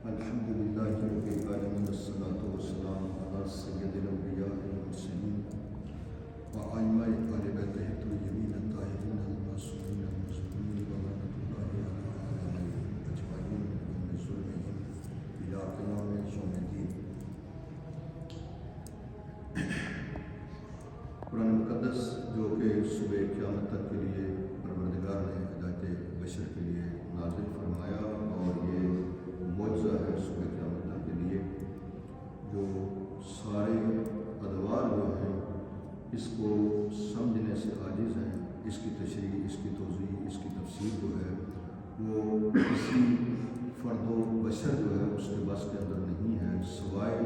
الحمد لله رب العالمين والصلاة والسلام على سيد الأنبياء والمرسلين وأئمة أهل بيته الطيبين الطاهرين المعصومين المظلومين ولعنة الله عليهم أجمعين من ظلمهم إلى قيام يوم الدين. قرآن مقدس جو کہ صبح قیامت تک کے لیے پروردگار نے ہدایت بشر کے لیے نازل فرمایا، اور یہ معجزہ ہے صبح قیامت تک کے لیے، جو سارے ادوار جو ہیں اس کو سمجھنے سے عاجز ہیں. اس کی تشریح، اس کی توضیح، اس کی تفسیر جو ہے وہ کسی فرد و بشر جو ہے اس کے بس کے اندر نہیں ہے، سوائے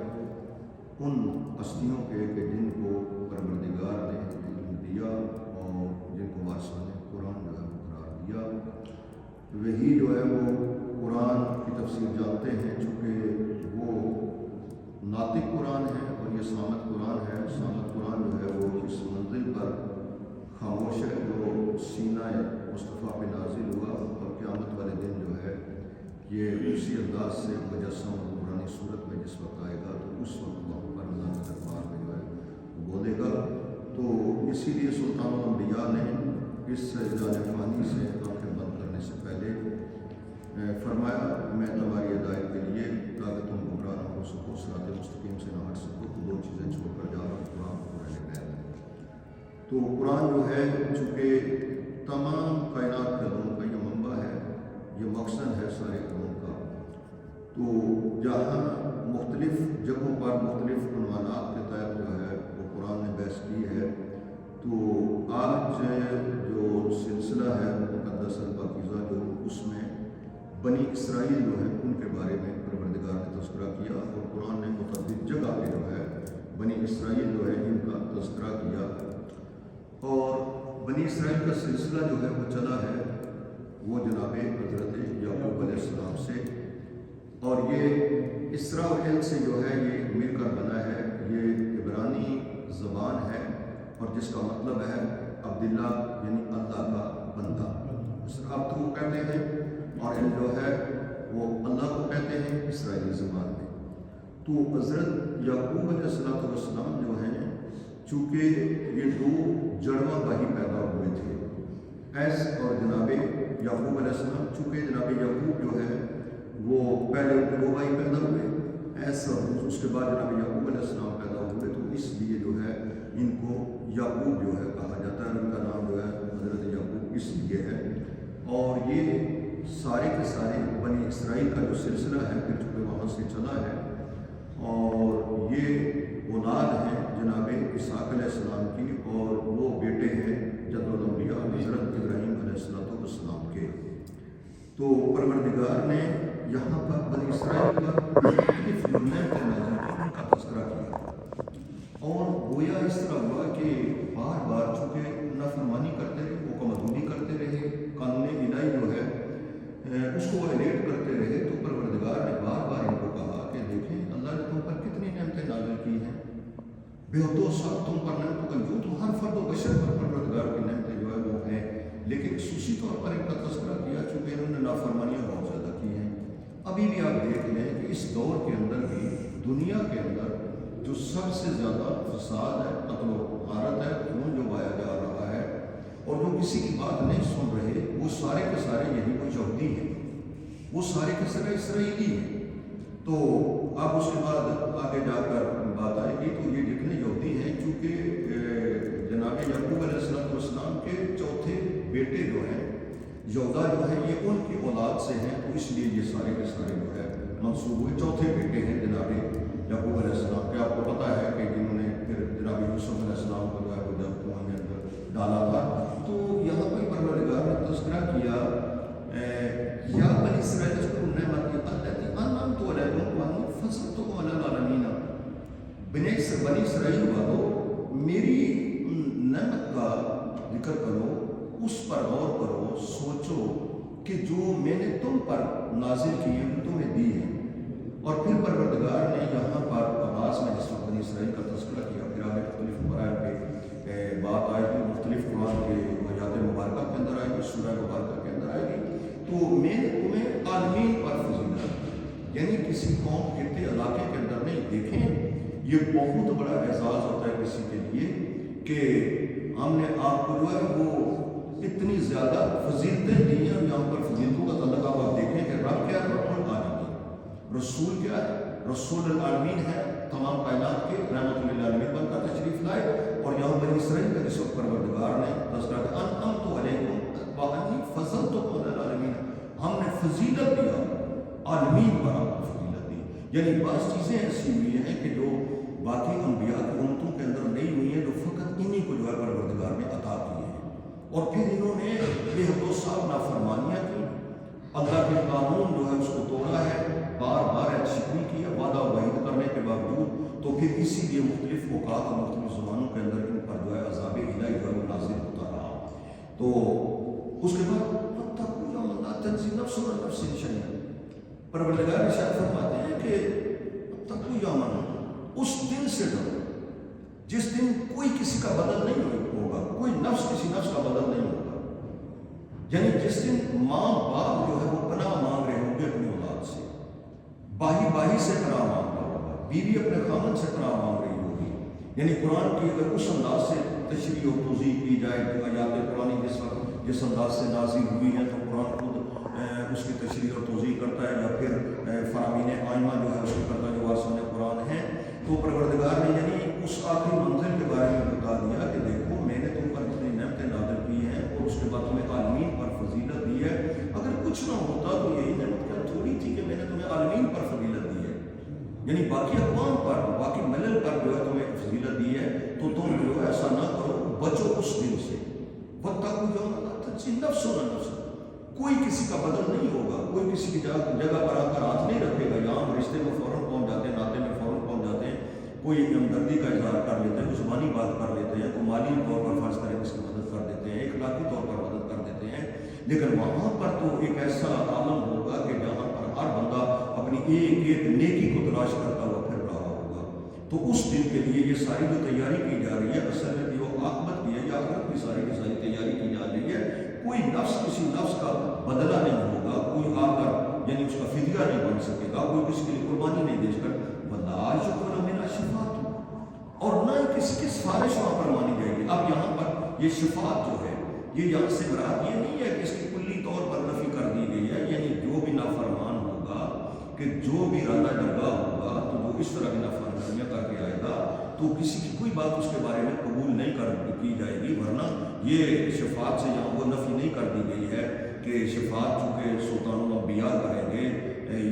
ان ہستیوں کے کہ جن کو پروردگار نے علم دیا اور جن کو وارثان قرآن جو ہے وہ قرار دیا. وہی جو ہے وہ قرآن کی تفسیر جانتے ہیں، چونکہ وہ ناطق قرآن ہے اور یہ صامت قرآن ہے. صامت قرآن جو ہے وہ اس منزل پر خاموش ہے جو سینہ مصطفیٰ پہ نازل ہوا، اور قیامت والے دن جو ہے یہ اسی انداز سے مجسم اور قرآنی صورت میں جس وقت آئے گا تو اس وقت وہاں پر اللہ کے دربار میں جو ہے وہ بولے گا. تو اسی لیے سلطان الانبیاء نے اس جان فانی سے آنکھیں بند کرنے سے پہلے فرمایا، میں تمہاری ہدایت کے لیے تاکہ تم گمراہ نہ ہو سکو، صراط مستقیم سے نہ ہٹ سکو، تو دو چیزیں چھوڑ کر جا رہا ہوں، قرآن اور قرآن ہے. تو قرآن جو ہے چونکہ تمام کائنات کے علوم کا یہ منبع ہے، یہ مقصد ہے سارے علوم کا. تو جہاں مختلف جگہوں پر مختلف عنوانات کے تحت جو ہے وہ قرآن نے بحث کی ہے، تو آج جو سلسلہ ہے مقدس الپاکیزہ جو اس میں بنی اسرائیل جو ہے ان کے بارے میں پروردگار نے تذکرہ کیا، اور قرآن نے متعدد جگہ پہ جو ہے بنی اسرائیل جو ہے ان کا تذکرہ کیا. اور بنی اسرائیل کا سلسلہ جو ہے وہ چلا ہے وہ جناب حضرت یعقوب علیہ السلام سے، اور یہ اسرائیل سے جو ہے یہ مل کر بنا ہے. یہ عبرانی زبان ہے اور جس کا مطلب ہے عبداللہ، یعنی اللہ کا بندہ. اب تو وہ کہتے ہیں، اور جو ہے وہ اللہ کو کہتے ہیں اسرائیلی زبان میں. تو حضرت یعقوب علیہ السلام جو ہیں، چونکہ یہ دو جڑواں بھائی پیدا ہوئے تھے، ایس اور جناب یعقوب علیہ السلام. چونکہ جناب یعقوب جو ہے وہ پہلے دو بھائی پیدا ہوئے، ایس اور اس کے بعد جناب یعقوب علیہ السلام پیدا ہوئے، تو اس لیے جو ہے ان کو یعقوب جو ہے کہا جاتا ہے. ان کا نام جو ہے حضرت یعقوب اس لیے ہے. اور یہ سارے کے سارے بنی اسرائیل کا جو سلسلہ ہے پھر چونکہ وہاں سے چلا ہے، اور یہ اولاد ہیں جناب اسحاق علیہ السلام کی، اور وہ بیٹے ہیں جد الانبیاء حضرت ابراہیم علیہ السلام کے. تو پروردگار نے یہاں پر بنی اسرائیل پر مختلف ان کا تذکرہ کیا، اور گویا اس طرح ہوا کہ بار بار چونکہ نافرمانی کرتے رہے، حکم عدولی کرتے رہے، قانون الہی جو ہے اس کو وائلیٹ کرتے رہے، تو پروردگار نے بار بار ان کو کہا کہ دیکھیں اللہ نے تم پر کتنی نعمتیں نازل کی ہیں، بے حد و سب تم پر نعمتوں کا جو تو ہر فرد و بشر پر پروردگار کی نعمتیں جو ہے وہ ہیں، لیکن خصوصی طور پر ان کا تذکرہ کیا چونکہ انہوں نے نافرمانیاں بہت زیادہ کی ہیں. ابھی بھی آپ دیکھ لیں کہ اس دور کے اندر بھی دنیا کے اندر جو سب سے زیادہ فساد ہے، قتل و غارت ہے، خون جو بہایا جا رہا ہے، اور جو کسی کی بات نہیں سن رہے، وہ سارے کے سارے یہی وہ یہودی ہیں، وہ سارے کے سارے اسرائیلی ہیں. تو اب اس کے بعد آگے جا کر بات آئے گی، تو یہ جتنے یہودی ہیں چونکہ جناب یعقوب علیہ السلام کے چوتھے بیٹے جو ہیں یہودا جو ہے یہ ان کی اولاد سے ہیں، تو اس لیے یہ سارے کے سارے جو ہے منسوب ہوئے. چوتھے بیٹے ہیں جناب یعقوب علیہ السلام کے. آپ کو پتہ ہے کہ جنہوں نے پھر جناب یوسف علیہ السلام کو جو ہے وہ جب کنویں میں اندر ڈالا تھا. تو یہاں پر پروردگار نے تذکرہ کیا، یا بنی اسرائیل اذکروا نعمتی التی انعمت علیکم وانی فضلتکم علی العالمین. بنی اسرائیل والو میری نعمت کا ذکر کرو، اس پر غور کرو، سوچو کہ جو میں نے تم پر نازل کی ہے وہ تمہیں دی ہے. اور پھر پروردگار نے یہاں پر آغاز میں جس وقت بنی اسرائیل کا تذکرہ کیا، پھر آگے مختلف مرائل پہ بات آئے گی، مختلف قرآن کے آیات مبارکہ کے اندر آئے گی، سورہ مبارکہ کے اندر آئے گی. تو میں نے تمہیں عالمین پر فضیلت یعنی کسی قوم خطے علاقے کے اندر نہیں. دیکھیں یہ بہت بڑا اعزاز ہوتا ہے کسی کے لیے کہ ہم نے آپ کو جو ہے وہ اتنی زیادہ فضیلتیں دی ہیں. یہاں پر فضیلتوں کا تعلق آپ دیکھیں کہ رب کیا ہے؟ رب العالمین. رسول کیا ہے؟ رسول العالمین ہے. تمام کائنات کے رحمت للعالمین بن کر تشریف لائے. اور یہاں بنی اسرائیل کا جس وقت پروردگار نے تذکرہ کیا انعمت علیکم وانی فضلتکم علی العالمین، ہم نے فضیلت دیا عالمین پر، آپ کو فضیلت دی. یعنی بعض چیزیں ایسی ہوئی ہیں کہ جو باقی انبیاء کی امتوں کے اندر نہیں ہوئی ہیں، جو فقط انہی کو جو ہے پروردگار نے عطا کی ہے. اور پھر انہوں نے یہ 2 سال نافرمانیاں کی، اللہ کے قانون جو ہے اس کو توڑا ہے، بار بار شکنی کی ہے وعدہ وعید کرنے کے باوجود. تو پھر اسی لیے مختلف اوقات اور مختلف زبانوں کے اندر ان پر جو ہے عذاب الہی جو ہے نازل ہوتا رہا. تو اس کے بعد واتقوا یوما لا تجزی نفس عن نفس شیئا، پروردگار ارشاد فرماتے ہیں کہ واتقوا یوما، اس دن سے ڈرو جس دن کوئی کسی کا بدل نہیں ہوگا، کوئی نفس کسی نفس کا بدل نہیں ہوگا. یعنی جس دن ماں باپ جو ہے وہ پناہ مانگ رہے ہوں گے اپنی اولاد سے، باہی سے پناہ مانگ رہا ہوگا، بیوی اپنے خامن سے پناہ مانگ رہی ہوگی. یعنی قرآن کی اگر اس انداز سے تشریح و توضیح کی جائے کہ آیات قرآن جس وقت جس انداز سے نازل ہوئی ہیں تو قرآن خود اس کی تشریح اور توضیح کرتا ہے، یا پھر فرامین آئمہ جو ہے اس کو کرتا ہے جو وارثان قرآن ہیں. تو پروردگار نے یعنی اس آخری منزل کے بارے میں بتا دیا کہ دیکھو میں نے تم پر اتنی نعمتیں نازل کی ہیں اور اس کے بعد تمہیں عالمین پر فضیلت دی ہے. اگر کچھ نہ ہوتا تو یہی نعمت کیا تھوڑی تھی کہ میں نے تمہیں عالمین پر فضیلت دی ہے، یعنی باقی اقوام پر، باقی ملل پر جو ہے تمہیں فضیلت دی ہے. تو تم جو ہے ایسا نہ کرو، بچو اس دن سے. واتقوا یوما لا تجزی نفس عن نفس، کوئی کسی کا بدل نہیں ہوگا، کوئی کسی کی جگہ پر آ کر ہاتھ نہیں رکھے گا. یہاں ہم رشتے میں فوراً پہنچ جاتے ہیں، ناطے میں فوراً پہنچ جاتے ہیں، کوئی ہمدردی کا اظہار کر لیتے ہیں، کوئی زبانی بات کر لیتے ہیں، کوئی مالی طور پر فرض کریں اس کی مدد کر دیتے ہیں، اخلاقی طور پر مدد کر دیتے ہیں. لیکن وہاں پر تو ایک ایسا عالم ہوگا کہ جہاں پر ہر بندہ اپنی ایک ایک نیکی کو تلاش کرتا ہوا پھر رہا ہوگا. تو اس دن کے لیے یہ ساری جو تیاری کی جا رہی ہے، اصل میں جو عاقبت کی ہے یا آخرت کی ساری تیاری کی جا رہی ہے. کوئی نفس کسی نفس کا بدلہ نہیں ہوگا، کوئی آ کر یعنی اس کا فدیہ نہیں بن سکے گا، کوئی کسی کے لیے قربانی نہیں دے کر ولا یقبل منہا شفاعۃ، اور نہ ہی کسی کی سفارش وہاں پر مانی جائے گی. اب یہاں پر یہ شفاعت جو ہے یہ یہاں سے مراد یہ نہیں ہے کہ اس کی کلی طور پر نفی کر دی گئی ہے. یعنی جو بھی نافرمان ہوگا، کہ جو بھی رادہ درگاہ ہوگا تو جو اس طرح کی نافرمانیاں کر کے آئے گا تو کسی کی کوئی بات اس کے بارے میں قبول نہیں کی جائے گی. ورنہ یہ شفاعت سے یہاں وہ نفی نہیں کر دی گئی ہے کہ شفاعت چونکہ سلطان الانبیاء کریں گے.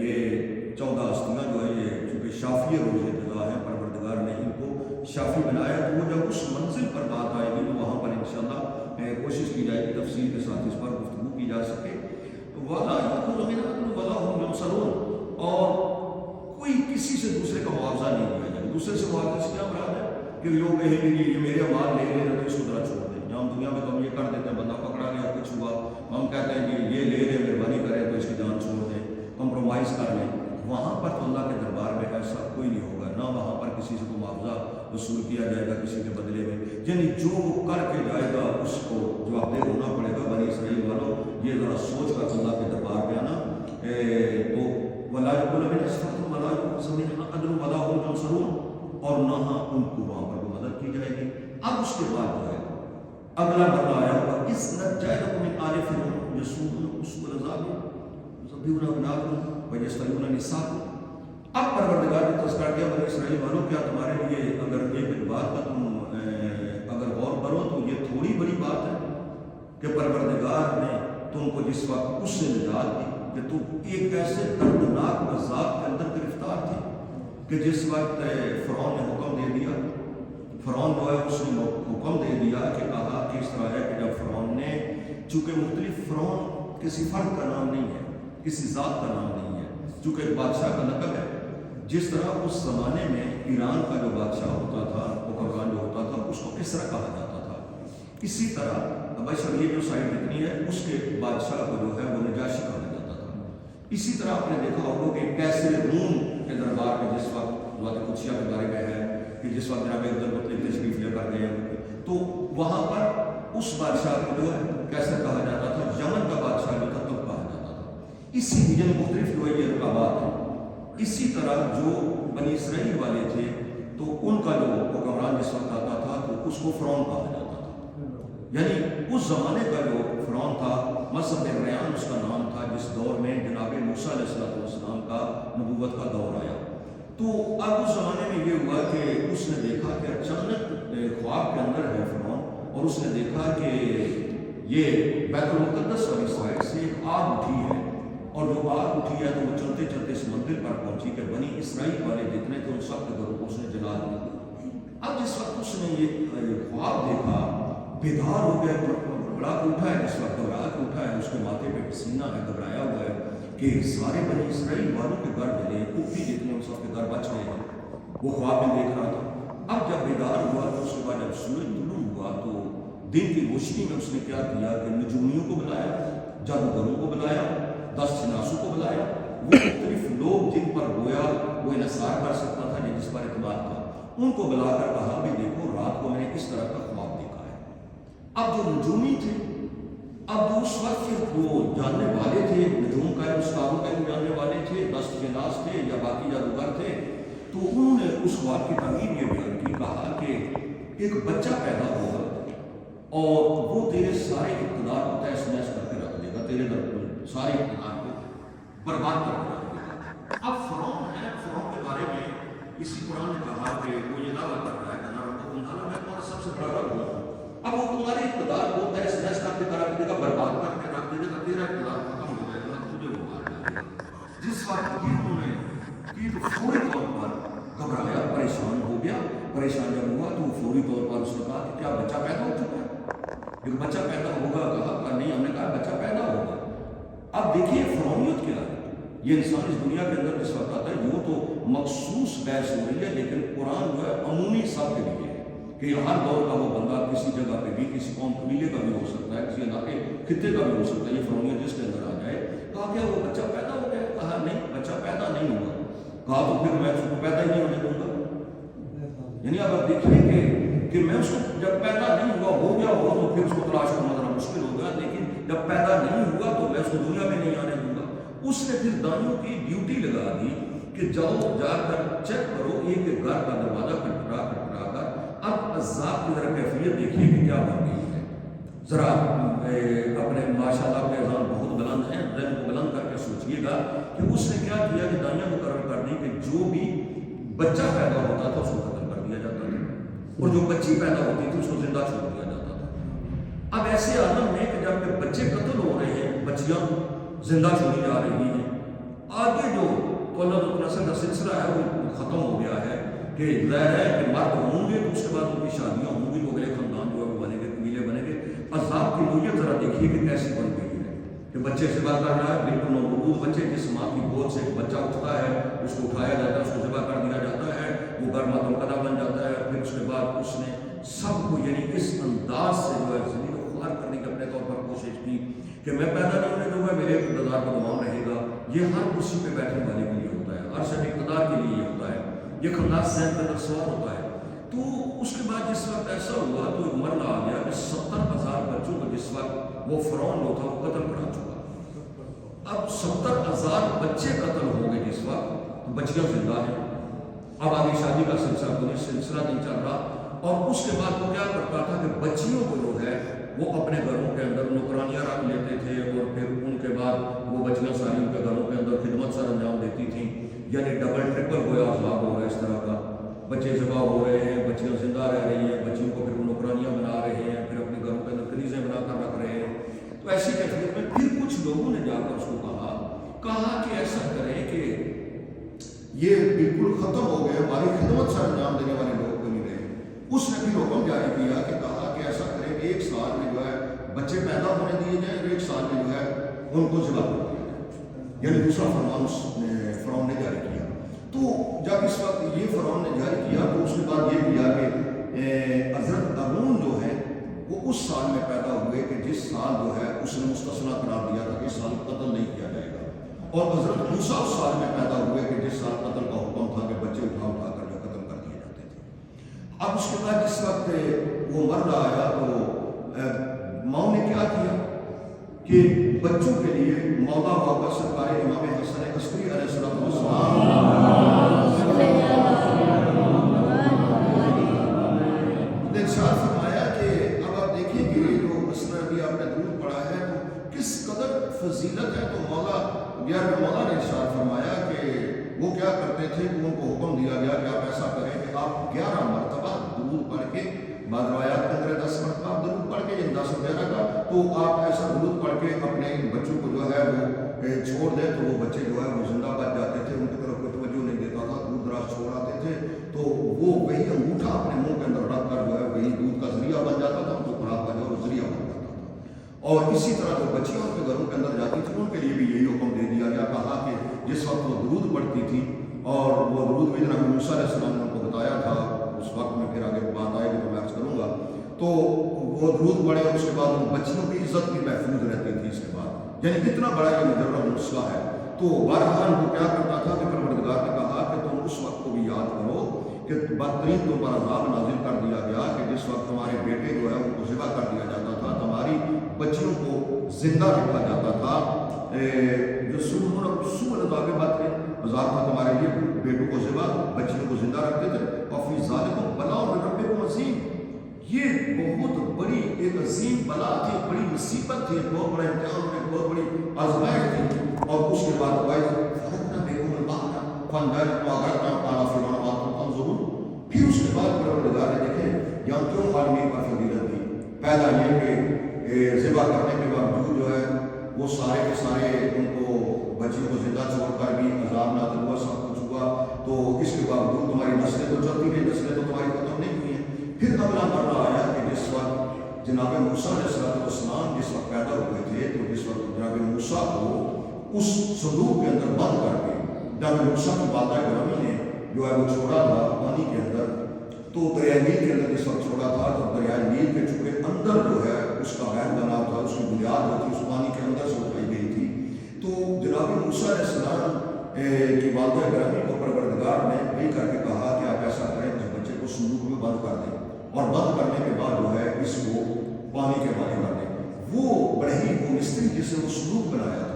یہ 14 ہستیاں جو ہے یہ چونکہ شافی روز جزا ہے، پروردگار نے ان کو شافی بنایا. تو وہ جب اس منزل پر بات آئے گی تو وہاں پر انشاءاللہ کوشش کی جائے گی تفصیل کے ساتھ اس پر گفتگو کی جا سکے. وَلَا يَأْخُذُ مِنْهُ عَدْلٌ وَلَا هُمْ يُنصَرُونَ، اور کوئی کسی سے دوسرے کا معاوضہ نہیں دیا جائے. دوسرے سے معاوضہ سے کیا مراد ہے کہ لوگ کہیں گے یہ میرے مال لے لے رہے تو اس کو ذرا چھوڑ دیں. ہم دنیا میں تو ہم یہ کر دیتے ہیں، بندہ پکڑا گیا کچھ ہوا ہم کہتے ہیں کہ یہ لے لیں، مہربانی کریں تو اس کی جان چھوڑ دیں، کمپرومائز کر لیں. وہاں پر تو اللہ کے دربار میں ایسا کوئی نہیں ہوگا، نہ وہاں پر کسی سے کوئی معاوضہ وصول کیا جائے گا کسی کے بدلے میں. یعنی جو وہ کر کے جائے گا اس کو جواب دہ ہونا پڑے گا. بنی اسرائیل والوں یہ ذرا سوچ کر اللہ کے دربار میں آنا. تو وَلَا يُقْبَلُ مِنْهُ شَفَاعَةٌ وَلَا يُؤْخَذُ مِنْهُ عَدْلٌ وَلَا هُمْ يُنصَرُونَ، اور نہ ان کو وہاں پر مدد کی جائے گی. اب اس کے بعد جو ہے اگلا مرحلہ آیا ہوا اِذْ نَجَّيْنَاكُم مِّنْ آلِ فِرْعَوْنَ يَسُومُونَكُمْ سُوءَ الْعَذَابِ وَيُذَبِّحُونَ أَبْنَاءَكُمْ وَيَسْتَحْيُونَ نِسَاءَكُمْ. اب پروردگار نے تذکرہ کیا بنی اسرائیل والوں، کیا تمہارے لیے اگر ایک بات کا تم اگر غور کرو تو یہ تھوڑی بڑی بات ہے کہ پروردگار نے تم کو جس وقت اس سے نجات دی کہ تم ایک ایسے دردناک عذاب کے اندر گرفتار تھے کہ جس وقت فرعون نے حکم دے دیا، فرعون جو ہے اس نے حکم دے دیا کہ کہا کہ اس طرح ہے کہ جب فرعون نے، چونکہ مختلف فرعون کسی فرد کا نام نہیں ہے، کسی ذات کا نام نہیں ہے، چونکہ ایک بادشاہ کا لقب ہے. جس طرح اس زمانے میں ایران کا جو بادشاہ ہوتا تھا، حکمران جو ہوتا تھا، اس کو کسرا کہا جاتا تھا. اسی طرح بشر یہ جو سائڈ جتنی ہے اس کے بادشاہ کو جو ہے وہ نجاشی کہا جاتا تھا. اسی طرح آپ نے دیکھا ہوگا کہ کیسر روم کے دربار میں جس وقت ذات قدسیہ کے بارے میں ہے کہ جس وقت جناب عبدالمطلب تشریف لے کر گئے تو وہاں پر اس بادشاہ کو جو ہے کیسر کہا جاتا تھا. یمن کا بادشاہ جو تھا تب کہا جاتا تھا. اسی لیے مختلف جو ہے یہ رقابات ہیں. اسی طرح جو بنی اسرائیل والے تھے تو ان کا جو حکمران جس وقت آتا تھا تو اس کو فرعون کہا جاتا تھا، یعنی اس زمانے کا جو فرعون تھا مذہب ریان اس کا نام تھا، جس دور میں جناب موسیٰ علیہ السلام کا نبوت کا دور آیا۔ تو اب اس زمانے میں یہ ہوا کہ اس نے دیکھا کہ اچانک خواب کے اندر ہے فرعون، اور اس نے دیکھا کہ یہ بیت المقدس والی سائڈ سے ایک آگ اٹھی ہے، اور جو آگ اٹھی ہے تو وہ چلتے چلتے اس مندر پر پہنچی کہ بنی اسرائیل والے جتنے تھے ان سب کے گھروں کو اس نے جلا دیا۔ اب جس وقت اس نے یہ خواب دیکھا بیدار ہو گیا، بڑا اٹھا ہے، جس وقت گھبرا کے اٹھا ہے، اس کے ماتھے پہ پسینہ ہے، گھبرایا ہوا ہے کہ سارے بنی اسرائیل والوں کے گھر ملے، کفی جتنے ان سب کے گھر بچ گئے ہیں، وہ خواب میں دیکھ رہا تھا۔ اب جب بیدار ہوا تو اس کے بعد جب سورج طلوع ہوا تو دن کی روشنی میں اس نے کیا کیا کہ نجومیوں کو بلایا، جادوگروں کو بلایا، 10 شناسوں کو بلایا، وہ مختلف لوگ جن پر گویا وہ انحصار کر سکتا تھا، جس پر اعتماد تھا، ان کو بلا کر کہا بھی دیکھو رات کو میں نے اس طرح کا خواب دیکھا ہے۔ اب جو نجومی تھے، اب جو اس وقت وہ جاننے والے تھے، نجوم کا استادوں کا جاننے والے تھے، 10 شناس تھے یا باقی جادوگر تھے، تو انہوں نے اس خواب کی تعبیر یہ بیان کی، کہا کہ ایک بچہ پیدا ہوگا اور وہ تیرے سارے اقتدار کو تہس نہس کر کے رکھ دے گا، تیرے سارے اقتدار کو برباد کر کے رکھ دے گا۔ اب فرعون ہے، فرعون کے بارے میں اسی قرآن نے کہا کہ وہ یہ دعویٰ کر رہا ہے کہ میں تمہارا سب سے بڑا رب ہوں، اب وہ تمہارے اقتدار کو تہس نہس کر کے رکھ دے گا، برباد کر کے رکھ دے گا، تیرا اقتدار ختم ہو جائے گا، تجھے وہ مار دے گا۔ جس وقت یہ انہوں نے کی تو فوری طور پر گھبرایا، پریشان ہو گیا۔ پریشان جب ہوا تو فوری طور پر اس نے کہا کہ کیا بچہ پیدا ہو چکا ہے؟ ایک بچہ پیدا ہوگا؟ کہا نہیں، ہم نے کہا بچہ پیدا ہوگا۔ اب دیکھیے فرعونیت کیا ہے، یہ انسان اس دنیا کے اندر جس وقت آتا ہے یوں تو مخصوص بحث ہو رہی ہے، لیکن قرآن جو ہے عمومی سب کے لیے ہے کہ ہر دور کا وہ بندہ کسی جگہ پہ بھی، کسی قوم قبیلے کا بھی ہو سکتا ہے، کسی علاقے خطے کا بھی ہو سکتا ہے، یہ فرعونیت جس کے اندر آ جائے۔ کہا کیا وہ بچہ پیدا ہو گیا؟ کہا نہیں، بچہ پیدا نہیں ہوگا۔ کہا تو پھر میں اس کو پیدا ہی نہیں ہونے دوں گا، یعنی اب آپ دیکھیے کہ میں اس کو جب پیدا نہیں ہوا، ہو گیا ہو تو پھر اس کو تلاش کرنا ذرا مشکل ہوگا، لیکن جب پیدا نہیں ہوا تو میں اس کو دنیا میں نہیں آنے دوں گا۔ اس نے پھر دانیوں کی ڈیوٹی لگا دی کہ جاؤ جا کر چیک کرو ایک ایک گھر کا دروازہ کھٹکھٹا کر اب عذاب کی ذرا کیفیت دیکھیے کہ کیا بن گئی ہے۔ ذرا اپنے ماشاءاللہ اپنے اذان بہت بلند ہیں، دل کو بلند کر کے سوچئے گا کہ اس نے کیا کیا کہ دانیاں مقرر کر دی کہ جو بھی بچہ پیدا ہوتا تھا اس کو قتل کر دیا جاتا تھا، اور جو بچی پیدا ہوتی تھی اس کو زندہ چھوڑ دیا جاتا تھا۔ اب ایسے عالم میں کہ جب کہ بچے قتل ہو رہے ہیں، بچیاں زندہ چھوڑی جا رہی ہیں، آگے جو اولاد و نسل کا سلسلہ ہے وہ ختم ہو گیا ہے کہ ظاہر ہے کہ مرد ہوں گے تو اس کے بعد ان کی شادیاں ہوں گی، تو اگلے خاندان جو ہے وہ بنے گے، قبیلے بنے گے۔ عذاب کی نوعیت ذرا دیکھیے کہ کیسی بن گئی ہے کہ بچے سے بات کر رہا ہے، بالکل نومولود بچے، جس ماں کی گود سے ایک بچہ اٹھتا ہے، اس کو اٹھایا جاتا ہے، اس کو ذبح کر دیا جاتا ہے، وہ گرما تمکدہ بن جاتا ہے۔ پھر اس کے بعد اس نے سب کو یعنی اس انداز سے جو ہے زمین کو خوار کرنے کی اپنے طور پر کوشش کی کہ میں پیدا نہیں ہونے دوں گا، میرے اقتدار کو دوام رہے گا۔ یہ ہر کرسی پہ بیٹھنے والے کے لیے ہوتا ہے، ہر شخص اقتدار کے لیے یہ ہوتا ہے، یہ خناس ذہن کے اندر سوار ہوتا ہے۔ تو اس کے بعد جس وقت ایسا ہوا تو ایک مرحلہ آ گیا کہ 70,000 بچوں کو جس وقت وہ فرعون جو تھا وہ قتل کرا چکا۔ اب 70,000 بچے قتل ہو گئے جس وقت، بچیاں زندہ ہیں۔ اب آگے شادی کا سلسلہ نہیں چل رہا، اور اس کے بعد وہ کیا کرتا تھا کہ بچیوں کو جو ہے وہ اپنے گھروں کے اندر نوکرانیاں رکھ لیتے تھے، اور پھر ان کے بعد وہ بچیاں ساری ان کے گھروں کے اندر خدمت سر انجام دیتی تھیں، یعنی ڈبل ٹرپل گویا عذاب ہو رہا ہے اس طرح کا۔ بچے ذبح ہو رہے ہیں، بچیاں زندہ رہ رہی ہیں، بچیوں کو پھر نوکرانیاں بنا رہے ہیں، پھر اپنے گھروں کے اندر کنیزیں بنا کر رکھ رہے ہیں۔ تو ایسی کیفیت میں پھر کچھ لوگوں نے جا کر اس کو کہا کہ ایسا کریں کہ یہ بالکل ختم ہو گئے، ہماری خدمت سر انجام دینے والے لوگ کو نہیں رہے۔ اس نے پھر حکم جاری کیا کہ کہا کہ ایسا کریں کہ 1 سال میں جو ہے بچے پیدا ہونے دیے جائیں، اور 1 سال میں جو ہے ان کو ذبح کر دیا جائے، یعنی دوسرا فرمان فرعون نے جاری کیا۔ تو جب اس وقت یہ فرعون نے جاری کیا تو اس کے بعد یہ کیا کہ حضرت ہارون جو ہے وہ اس سال میں پیدا ہوئے کہ جس سال جو ہے اس نے مستثنا قرار دیا تھا کہ اس سال قتل نہیں کیا جائے گا، اور حضرت موسیٰ اس سال میں پیدا ہوئے کہ جس سال قتل کا حکم تھا کہ بچے اٹھا اٹھا کر جو قتل کر دیے جاتے تھے۔ اب اس کے بعد جس وقت وہ مرد آیا تو ماؤں نے کیا کیا کہ بچوں کے لیے مولا واقع سرکار امام حسن عسکری علیہ السلام وہ کیا کرتے تھے کہ ان کو حکم دیا گیا کہ آپ ایسا کریں کہ آپ 11 مرتبہ درود پڑھ کے، بعض روایات کے اندر 10 مرتبہ آپ درود پڑھ کے 10 11 کا، تو آپ ایسا درود پڑھ کے اپنے ان بچوں کو جو ہے وہ چھوڑ دیں، تو وہ بچے جو ہے وہ زندہ بچ جاتے تھے، ان کی طرف کوئی توجہ نہیں دیتا تھا، دور دراز چھوڑ آتے تھے، تو وہ وہی انگوٹھا اپنے منہ کے اندر رکھ کر جو ہے وہی دودھ کا ذریعہ بن جاتا تھا، ان کو خوراک کا جو ذریعہ بن جاتا تھا۔ اور اسی طرح جو بچیاں ان کے گھروں کے اندر جاتی تھیں ان کے لیے بھی یہی حکم دے دیا گیا، کہا کہ جس وقت وہ درود پڑھتی تھی، اور وہ درود بھی جناب موسیٰ علیہ السلام نے ان کو بتایا تھا، اس وقت میں پھر آگے بات آئے گی تو میں عرض کروں گا، تو وہ درود پڑھے اور اس کے بعد ان بچیوں کی عزت بھی محفوظ رہتی تھی اس کے بعد، یعنی کتنا بڑا یہ مجرد مسئلہ ہے۔ تو بہرحال وہ کیا کرتا تھا کہ پروردگار نے کہا کہ تم اس وقت کو بھی یاد کرو کہ بدترین تم پر عذاب نازل کر دیا گیا کہ جس وقت تمہارے بیٹے جو ہے ان کو ذبح کر دیا جاتا تھا، تمہاری بچیوں کو زندہ رکھا جاتا تھا، جو عذاب بدترین عذاب تھا تمہارے لیے، بیٹوں کو ذبح، بچیوں کو زندہ رکھتے تھے، اور فی ذالکم بلاء من ربکم عظیم، یہ بہت بڑی ایک عظیم بلا تھی، بڑی مصیبت تھی، بہت بڑا امتحان تھی، بہت بڑی آزمائش تھی۔ اور اس کے بعد پھر اس کے بعد پروردگار نے دیکھیں یہاں کیوں عالمین پر فضیلت دی، پہلا یہ کہ ذبح کرنے کے باوجود جو ہے وہ سارے کے سارے ان کو بچیوں کو زندہ چھوڑ کر بھی عذاب نازل ہوا، سب کچھ ہوا، تو اس کے باوجود تمہاری نسلیں تو چلتی رہی، نسلیں تو تمہاری ختم نہیں ہوئی ہیں۔ پھر اگلا مرحلہ آیا کہ جس وقت جناب موسیٰ علیہ السلام جس وقت پیدا ہوئے تھے، تو جس وقت جناب موسیٰ کو اس صندوق کے اندر بند کر کے جناب موسیٰ کی والدہ گرامی نے جو ہے وہ چھوڑا تھا پانی کے اندر، تو دریائے نیل کے اندر جس وقت چھوڑا تھا، تو دریائے نیل کے چونکہ اندر جو ہے اس کا غیر بنا تھا، اس کی بنیاد جو تھی اس پانی کے اندر سے اٹھائی گئی تھی، تو جناب موسیٰ علیہ السلام کی والدہ گرامی کو پروردگار نے وہی کر کے کہا کہ آپ ایسا کریں کہ بچے کو صندوق میں بند کر دیں، اور بند کرنے کے بعد جو ہے اس کو پانی کے حوالے کر دیں۔ وہ بڑھئی وہ مستری جس نے وہ صندوق بنایا تھا،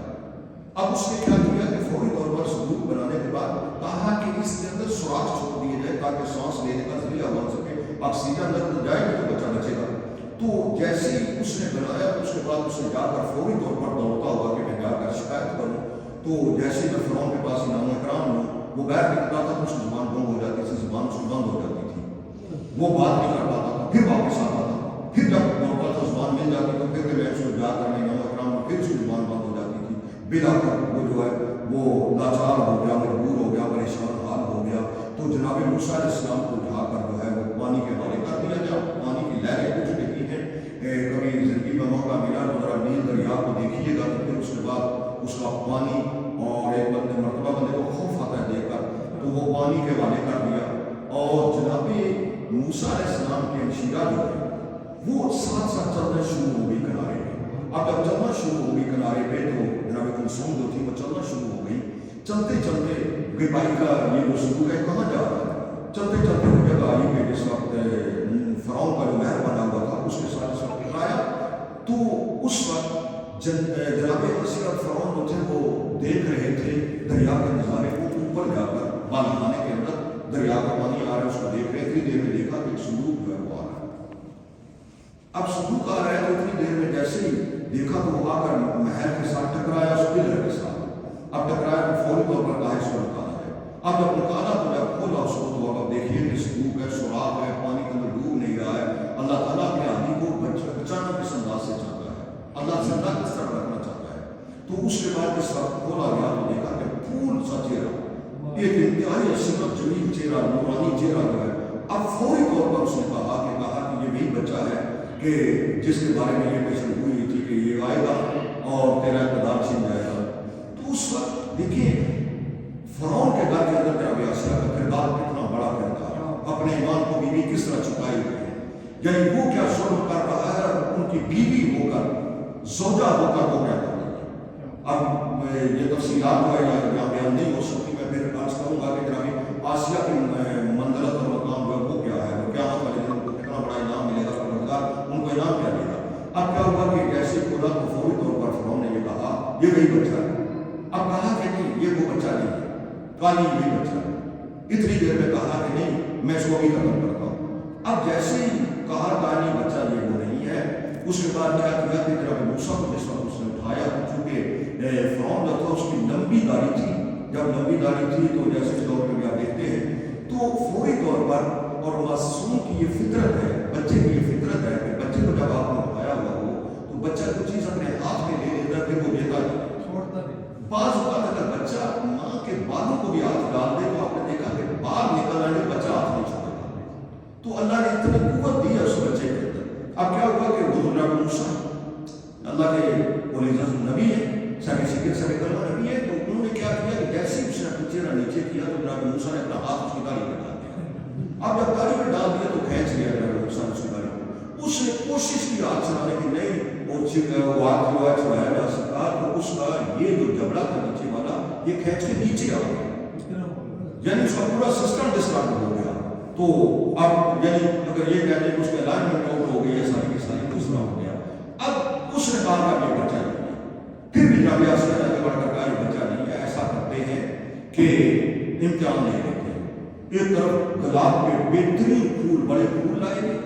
اب اس نے کیا کیا کہ فوری طور پر صندوق بنانے کے بعد کہا کہ اس کے اندر سوراخ چھوڑ دیے جائے تاکہ سانس لینے کا ذریعہ بن سکے، آکسیجن اندر جائے گی تو بچہ بچے گا۔ تو جیسے ہی اس نے بنایا تو اس کے بعد اس نے جا کر فوری طور پر دوڑتا ہوا کہ میں جا کر شکایت کروں، تو جیسے میں فرعون کے پاس انعام و اکرام ہوں، وہ غیر نکلتا تھا تو اس کی زبان بند ہو جاتی تھی، زبان اس کی بند ہو جاتی تھی، وہ بات نہیں کر پاتا تھا، پھر واپس آتا تھا، پھر جب دوڑتا تھا زبان مل جاتی تو پھر میں اس کو جا کر انعام و اکرام ہوں، پھر اس کی زبان بند ہو جاتی تھی، بلا کر وہ جو ہے وہ لاچار ہو گیا، مجبور ہو گیا، پریشان حال ہو گیا۔ تو جناب موسیٰ علیہ السلام کو اٹھا کر جو ہے وہ پانی کے حوالے کر دیا گیا، پانی کی لہریں کچھ نہیں ہیں، کبھی زندگی میں موقع ملا تو ذرا نیل دریا کو دیکھیے گا، تو پھر اس کے بعد اس کا پانی، اور ایک مرتبہ بندے کو خوف آتا ہے دیکھ کر، تو وہ پانی کے حوالے کر دیا، اور جناب موسیٰ علیہ السلام کی ہمشیرہ جو ہے وہ ساتھ ساتھ چلنا شروع ہو گئی کنارے پہ۔ اب جب چلنا شروع ہو گئی کنارے پہ تو جناب کلثوم جو تھی وہ چلنا شروع ہو گئی، چلتے چلتے کہ بھائی کا یہ وہ صندوق ہے کہاں جا رہا ہے، چلتے چلتے وہ جگہ آئی کہ جس وقت فرعون کا جو محل بنا ہوا تھا اس کے ساتھ اس وقت ٹکرایا، تو اس وقت جناب مسیح اور فرعون جو تھے وہ دیکھ رہے تھے دریا کے نظارے کو، اوپر جا کر بالا خانے کے اندر دریا کا پانی آ رہا ہے، اس کو دیکھ رہے تھے، دیر میں دیکھا کہ ایک صندوق جو ہے وہ آ رہا ہے۔ اب صندوق آ رہا ہے تو اتنی دیر میں جیسے ہی دیکھا تو وہ آ کر محل کے ساتھ ٹکرایا، اس پلر کے ساتھ، اب ٹکرایا تو فوری طور پر کہا اس کو نکالا جائے۔ اب جب نکالا تو جب کھولا اس کو تو اب دیکھیے کہ صندوق ہے، سوراخ ہے، پانی کے اندر ڈوب نہیں رہا ہے۔ اللہ تعالیٰ اپنے آدمی کو بچانا کس انداز سے چاہتا ہے، اللہ زندہ کس طرح رکھنا چاہتا ہے۔ تو اس کے بعد جس وقت کھولا گیا تو دیکھا کہ پھول سا چہرہ، ایک انتہائی عصمت جمیل چہرہ، نورانی چہرہ جو ہے، اب فوری طور پر اس نے کہا کہ یہ وہی بچہ ہے کہ جس کے بارے میں یہ پیشن ہوئی تھی کہ یہ آئے گا اور تیرا اقتدار چھین جائے گا۔ تو اس وقت دیکھیے فرعون کے گھر کے اندر جناب آسیہ کا کردار کتنا بڑا کردار، اپنے ایمان کو بیوی کس طرح چھپائے ہوئے ہے، یعنی وہ کیا ظلم کر رہا ہے، ان کی بیوی ہو کر، زوجہ ہو کر وہ کیا کر رہی ہے۔ اب یہ تفصیلات جو ہے یہاں بیان نہیں ہو سکتی، میں پھر عرض کروں گا کہ جناب آسیہ کی منزلت اور مقام جو ہے وہ کیا ہے، وہ قیامت والے دن کو کتنا بڑا انعام ملے گا، پروردگار ان کو انعام کیا دے گا۔ اب کیا ہوا کہ جیسے کھولا تو فوری طور پر فرعون نے یہ کہا یہ وہی بچہ ہے، اب کہا کہ نہیں یہ وہ بچہ نہیں ہے، کہا نہیں وہی بچہ ہے، اتنی دیر میں کہا کہ نہیں میں اس کو بھی قتل کرتا ہوں۔ اب جیسے ہی کہا نہیں بچہ یہ وہ نہیں ہے، اس کے بعد کیا کیا کہ جناب موسیٰ کو جس وقت اس نے اٹھایا، چونکہ فرعون جو تھا اس کی لمبی داڑھی تھی، جب لمبی داڑھی تھی تو جیسے اس دور میں بھی آپ دیکھتے ہیں تو فوری طور پر، اور معصوم کی یہ فطرت ہے، بچے کی یہ فطرت ہے کہ بچے کو جب آپ نے اٹھایا ہوا ہو تو بچہ کچھ چیز اپنے ہاتھ میں لے لیتا ہے، پھر وہ دیتا نہیں، چھوڑتا نہیں۔ بعض اوقات اگر بچہ ماں کے بالوں کو بھی ہاتھ ڈال دے تو آپ نے دیکھا کہ بال نکل آنے بچہ ہاتھ نہیں چھوڑے گا۔ تو اللہ نے اتنی قوت دی ہے اس بچے کے اندر۔ اب کیا ہوا کہ وہ جناب موسیٰ اللہ کے اولی نبی ہے، سارے شکر سارے کلمہ نبی ہے، تو انہوں نے کیا کیا کہ جیسے اس نے چہرہ نیچے کیا تو جناب موسیٰ نے اپنا ہاتھ اس کی داڑھی پہ ڈال دیا۔ اب جب داڑھی پہ ڈال دیا تو کھینچ لیا جناب موسیٰ نے اس کی داڑھی کو۔ اس نے کوشش کی ہاتھ چلانے کی، نہیں وہ ہاتھ جو ہے چھڑایا جا سکا، تو اس کا یہ جو جبڑا تھا نیچے والا یہ کھینچ کے نیچے آ گیا، یعنی اس کا پورا سسٹم ڈسٹارٹ ہو گیا۔ تو اب یعنی اگر یہ کہتے ہیں کہ اس کے الائنمنٹ آؤٹ ہو گئی ہے ساری کی ساری، دوسرا ہو گیا۔ اب اس نے کہا کہ یہ بچہ نہیں ہے، پھر بھی جب یہ آسان آگے بڑھ کر کہا یہ بچہ نہیں ہے، ایسا کرتے ہیں کہ امتحان نہیں دیتے ہیں۔ ایک طرف گلاب کے بہترین پھول، بڑے پھول لائے گئے،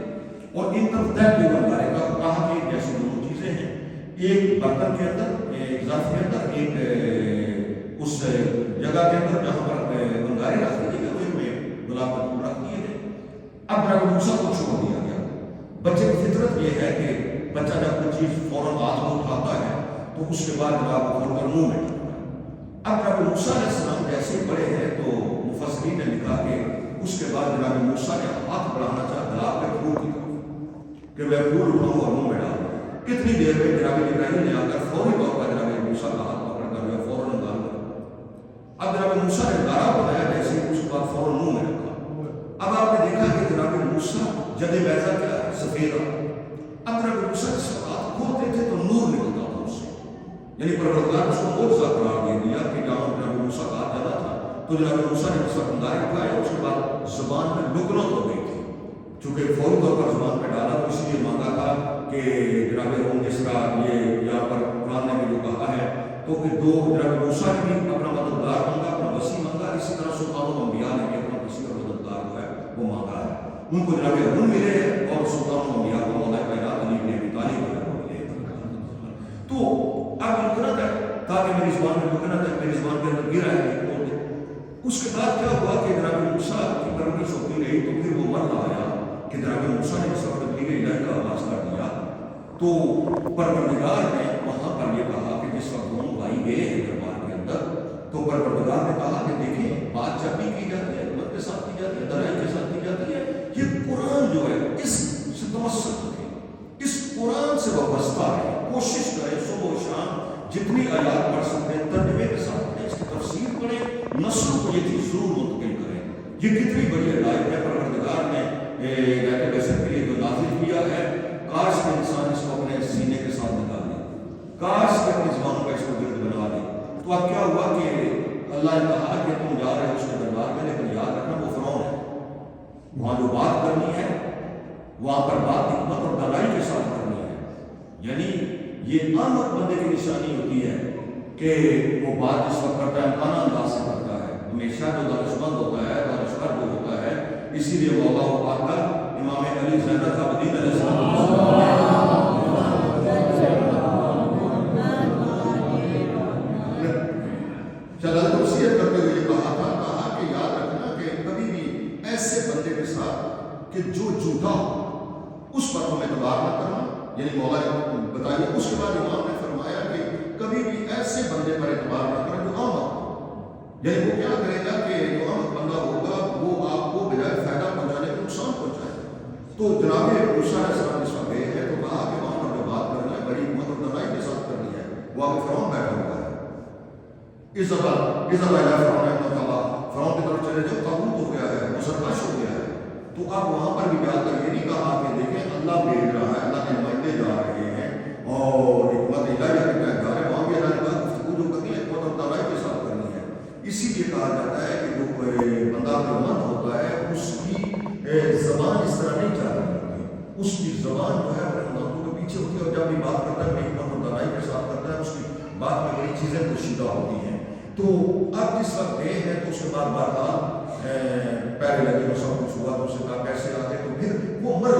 اور ایک طرف دہ بھی بن لائے گا، کہا کہ جیسی دونوں چیزیں ہیں، ایک برتن کے اندر، ایک ظرف کے اندر، ایک اس جگہ کے اندر جہاں پر انگارے رکھ دیے گئے، ان میں گلاب کا پھول رکھ دیے گئے۔ اب جناب موسیٰ کو چھوڑ دیا گیا۔ بچے کی فطرت یہ ہے کہ بچہ جب کوئی چیز فوراً ہاتھ میں اٹھاتا ہے تو اس کے بعد جناب وہ کھول کر منہ میں ڈالتا ہے۔ اب جناب موسیٰ علیہ السلام جیسے بڑے ہیں تو مفسرین نے لکھا کہ اس کے بعد جناب موسیٰ نے ہاتھ بڑھانا چاہا گلاب کے پھول کی طرف کہ میں پھول اٹھاؤں اور منہ میں ڈالوں۔ کتنی دیر میں جناب ابراہیم نے آ کر فوری طور پر جناب موسیٰ کا ہاتھ پکڑ کر جو فوراً انگار میں رکھا۔ اب جناب موسیٰ نے انگارہ بنایا جیسے اس کے بعد فوراً منہ میں رکھا۔ اب آپ نے دیکھا کہ جناب موسیٰ جد بیضہ کیا ہے؟ سفید رنگ۔ اب جناب موسیٰ جس وقت ہاتھ کھولتے تھے تو نور نکلتا تھا اس سے، یعنی پروردگار اس کو معجزہ قرار دے دیا کہ جہاں جناب موسیٰ کا ہاتھ جلا تھا تو جناب موسیٰ نے جس وقت انگارے اٹھائے اس کے بعد زبان میں لکنت ہو گئی تھی، چونکہ فوری طور پر زبان پہ ڈالا تو اس لیے مانگا تھا کہ جناب جس طرح یہ یہاں پر قرآن نے بھی جو کہا ہے تو کہ دو جناب موسیٰ نے بھی اپنا مددگار مانگا، اپنا وسیع مانگا، اسی طرح سلطان الانبیاء نے بھی اپنا وسیع اور مددگار جو ہے وہ مانگا ہے۔ ان کو جناب ہارون ملے ہیں اور سلطان الانبیاء کو مولا کائنات علی بن ابی طالب جو ہے وہ ملے ہیں۔ تو اب لکنت ہے تاکہ میری زبان میں لکنت ہے، میری زبان کے اندر گرا ہے کھول دے۔ اس کے بعد کیا ہوا کہ جناب موسیٰ کی پرورش ہوتی رہی تو پھر وہ مرد آیا کہ جناب موسیٰ نے اس وقت تبلیغ الہی کا آغاز کر دیا تو پروردگار نے وہاں پر یہ کہا کہ جس وقت دونوں بھائی گئے ہیں دربار کے اندر تو پروردگار نے کہا کہ دیکھیں بات جب بھی کی جاتی ہے حکمت کے ساتھ کی جاتی ہے، درائی کے ساتھ کی جاتی ہے، یہ قرآن جو ہے اس سے توسط ہے، اس قرآن سے وابستہ ہے، کوشش کریں صبح و شام جتنی آیات پڑھ سکتے ہیں ترجمے کے ساتھ پڑھیں، اس کی تفسیر پڑھیں، نسلوں کو یہ چیز ضرور منتقل کریں۔ یہ کتنی بڑی ہدایت ہے پروردگار نے بشر کے لیے جو نازل کیا ہے، کاش کہ انسان اس کو اپنے سینے کے ساتھ نکال دے، کاش کہ اپنی زبانوں کا اس کو گرد بنا دے۔ تو اب کیا ہوا کہ اللہ نے کہا کہ تم جا رہے ہو اس کے دربار میں، لیکن یاد رکھنا وہ فرعون ہے، وہاں جو بات کرنی ہے وہاں پر بات حکمت اور دلائی کے ساتھ کرنی ہے، یعنی یہ احمق بندے کی نشانی ہوتی ہے کہ وہ بات جس وقت کرتا ہے امکانہ انداز سے کرتا ہے، ہمیشہ جو دانشمند ہوتا ہے، دانشور جو ہوتا ہے، اسی لیے مولا و پاکر امام علی زین العابدین علیہ السلام چلال وصیت کرتے ہوئے یہ کہا کہ یاد رکھنا کہ کبھی بھی ایسے بندے کے ساتھ کہ جو جھوٹا ہو اس پر تم اعتبار نہ کرنا، یعنی مولا نے بتائیے۔ اس کے بعد امام نے فرمایا کہ کبھی بھی ایسے بندے پر اعتبار نہ کریں جو احمق، یعنی وہ کیا کرے گا کہ جو احمق بندہ ہوگا وہ آپ کو بجائے فائدہ پہنچانے کے نقصان پہنچائے۔ تو جناب موسیٰ علیہ السلام اس وقت گئے ہیں تو کہا کہ وہاں پر جو بات کرنی ہے بڑی حکمت اور دلائی کے ساتھ کرنی ہے، وہاں پہ فرعون بیٹھا ہوا ہے۔ اس دفعہ فرعون کی طرف چلے جو تابوت ہو گیا ہے، مسرکش ہو گیا ہے، تو اب وہاں پر بھی جا کر یہ نہیں کہا کہ دیکھیں اللہ بھیج رہا ہے، اللہ کے نمائندے جا رہے ہیں اور حکمت الہیہ کے تحت جا رہے ہیں، وہاں بھی اللہ نے کہا گفتگو جو کرنی ہے حکمت اور دلائی کے ساتھ کرنی ہے۔ اسی لیے کہا جاتا ہے کہ جو بندہ عقلمند ہوتا ہے اس کی زبان اس طرح نہیں چل رہی ہوتی، اس کی زبان جو ہے اپنے مدتوں کے پیچھے ہوتی ہے، اور جب بھی بات کرتا ہے بڑی حکمت اور دلائی کے ساتھ کرتا ہے، اس کی بات میں بڑی چیزیں پوشیدہ ہوتی ہیں۔ تو اب جس وقت گئے ہیں تو اس کے بعد بارہ پہلے لگے وہ سب کچھ ہوا تو اسے کہا کیسے آتے، تو پھر وہ مر